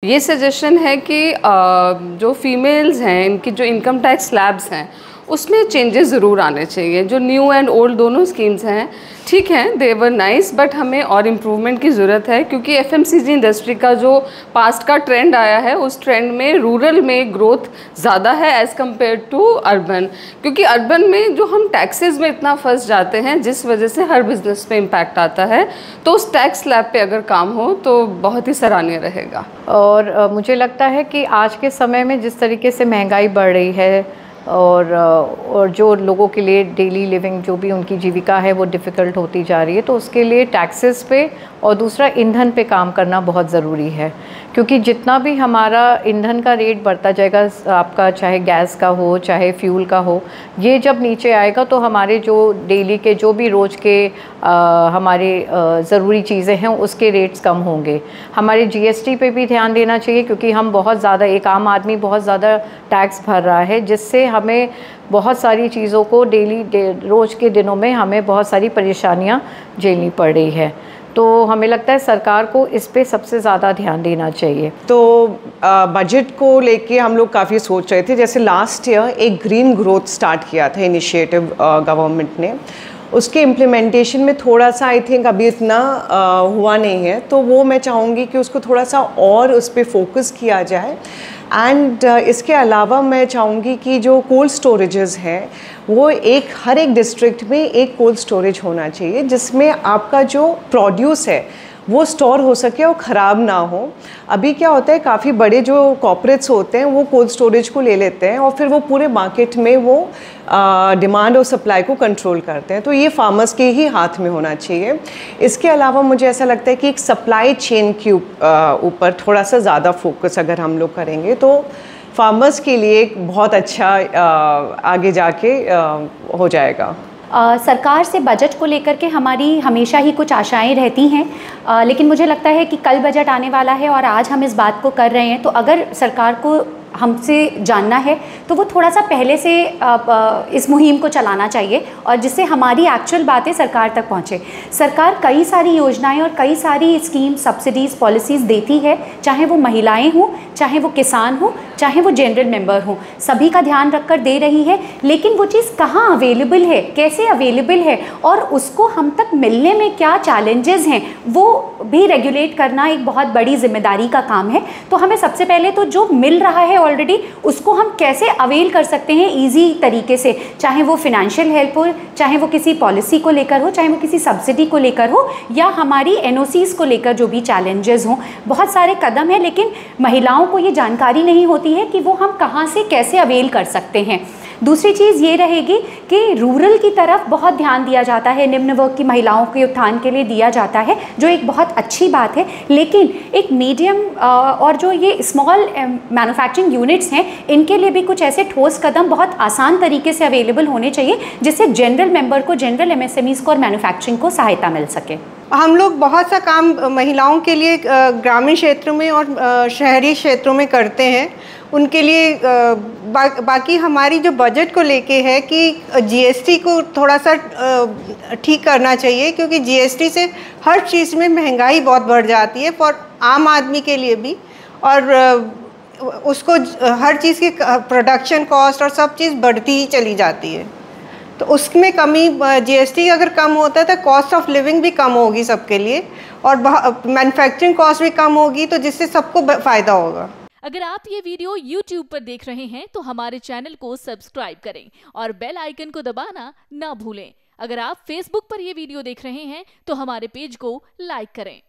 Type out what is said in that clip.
ये सजेशन है कि जो फीमेल्स हैं इनकी जो इनकम टैक्स स्लैब्स हैं उसमें चेंजेस ज़रूर आने चाहिए। जो न्यू एंड ओल्ड दोनों स्कीम्स हैं ठीक हैं, दे वर नाइस, बट हमें और इम्प्रूवमेंट की ज़रूरत है क्योंकि एफएमसीजी इंडस्ट्री का जो पास्ट का ट्रेंड आया है उस ट्रेंड में रूरल में ग्रोथ ज़्यादा है एज़ कम्पेयर टू अर्बन। क्योंकि अर्बन में जो हम टैक्सेस में इतना फंस जाते हैं जिस वजह से हर बिज़नेस पे इम्पैक्ट आता है, तो उस टैक्स स्लैब पे अगर काम हो तो बहुत ही सराहनीय रहेगा। और मुझे लगता है कि आज के समय में जिस तरीके से महंगाई बढ़ रही है और जो लोगों के लिए डेली लिविंग जो भी उनकी जीविका है वो डिफ़िकल्ट होती जा रही है, तो उसके लिए टैक्सेस पे और दूसरा ईंधन पे काम करना बहुत ज़रूरी है। क्योंकि जितना भी हमारा ईंधन का रेट बढ़ता जाएगा, आपका चाहे गैस का हो चाहे फ्यूल का हो, ये जब नीचे आएगा तो हमारे जो डेली के जो भी रोज़ के हमारे ज़रूरी चीज़ें हैं उसके रेट्स कम होंगे। हमारे जीएसटी पे भी ध्यान देना चाहिए क्योंकि हम बहुत ज़्यादा, एक आम आदमी बहुत ज़्यादा टैक्स भर रहा है, जिससे हमें बहुत सारी चीज़ों को रोज़ के दिनों में हमें बहुत सारी परेशानियाँ झेलनी पड़ रही है। तो हमें लगता है सरकार को इस पे सबसे ज़्यादा ध्यान देना चाहिए। तो बजट को लेके हम लोग काफ़ी सोच रहे थे। जैसे लास्ट ईयर एक ग्रीन ग्रोथ स्टार्ट किया था इनिशिएटिव गवर्नमेंट ने, उसके इम्प्लीमेंटेशन में थोड़ा सा आई थिंक अभी इतना हुआ नहीं है, तो वो मैं चाहूँगी कि उसको थोड़ा सा और उस पर फोकस किया जाए। एंड इसके अलावा मैं चाहूँगी कि जो कोल्ड स्टोरेजेस हैं वो हर एक डिस्ट्रिक्ट में एक कोल्ड स्टोरेज होना चाहिए जिसमें आपका जो प्रोड्यूस है वो स्टोर हो सके और ख़राब ना हो। अभी क्या होता है, काफ़ी बड़े जो कॉर्पोरेट्स होते हैं वो कोल्ड स्टोरेज को ले लेते हैं और फिर वो पूरे मार्केट में वो डिमांड और सप्लाई को कंट्रोल करते हैं, तो ये फार्मर्स के ही हाथ में होना चाहिए। इसके अलावा मुझे ऐसा लगता है कि एक सप्लाई चेन के ऊपर थोड़ा सा ज़्यादा फोकस अगर हम लोग करेंगे तो फार्मर्स के लिए एक बहुत अच्छा आगे जाके हो जाएगा। सरकार से बजट को लेकर के हमारी हमेशा ही कुछ आशाएं रहती हैं, लेकिन मुझे लगता है कि कल बजट आने वाला है और आज हम इस बात को कर रहे हैं, तो अगर सरकार को हमसे जानना है तो वो थोड़ा सा पहले से इस मुहिम को चलाना चाहिए और जिससे हमारी एक्चुअल बातें सरकार तक पहुँचे। सरकार कई सारी योजनाएं और कई सारी स्कीम, सब्सिडीज़, पॉलिसीज़ देती है, चाहे वो महिलाएं हों, चाहे वो किसान हों, चाहे वो जनरल मेंबर हों, सभी का ध्यान रखकर दे रही है। लेकिन वो चीज़ कहाँ अवेलेबल है, कैसे अवेलेबल है और उसको हम तक मिलने में क्या चैलेंजेस हैं, वो भी रेगुलेट करना एक बहुत बड़ी जिम्मेदारी का काम है। तो हमें सबसे पहले तो जो मिल रहा है ऑलरेडी उसको हम कैसे अवेल कर सकते हैं ईजी तरीके से, चाहे वो फिनेंशियल हेल्प हो, चाहे वो किसी पॉलिसी को लेकर हो, चाहे वो किसी सब्सिडी को लेकर हो या हमारी एनओसीज को लेकर जो भी चैलेंजेस हों। बहुत सारे कदम हैं लेकिन महिलाओं को ये जानकारी नहीं होती है कि वो हम कहाँ से कैसे अवेल कर सकते हैं। दूसरी चीज़ ये रहेगी कि रूरल की तरफ बहुत ध्यान दिया जाता है, निम्न वर्ग की महिलाओं के उत्थान के लिए दिया जाता है, जो एक बहुत अच्छी बात है। लेकिन एक मीडियम और जो ये स्मॉल मैन्युफैक्चरिंग यूनिट्स हैं, इनके लिए भी कुछ ऐसे ठोस कदम बहुत आसान तरीके से अवेलेबल होने चाहिए जिससे जनरल मेंबर को, जनरल एमएसएमईज़ को और मैन्युफैक्चरिंग को सहायता मिल सके। हम लोग बहुत सा काम महिलाओं के लिए ग्रामीण क्षेत्रों में और शहरी क्षेत्रों में करते हैं। उनके लिए बाकी हमारी जो बजट को लेके है कि जीएसटी को थोड़ा सा ठीक करना चाहिए, क्योंकि जीएसटी से हर चीज़ में महंगाई बहुत बढ़ जाती है फॉर आम आदमी के लिए भी, और उसको हर चीज़ की प्रोडक्शन कॉस्ट और सब चीज़ बढ़ती ही चली जाती है। तो उसमें कमी, जीएसटी अगर कम होता है तो कॉस्ट ऑफ लिविंग भी कम होगी सबके लिए और मैन्युफैक्चरिंग कॉस्ट भी कम होगी, तो जिससे सबको फ़ायदा होगा। अगर आप ये वीडियो YouTube पर देख रहे हैं तो हमारे चैनल को सब्सक्राइब करें और बेल आइकन को दबाना ना भूलें। अगर आप Facebook पर ये वीडियो देख रहे हैं तो हमारे पेज को लाइक करें।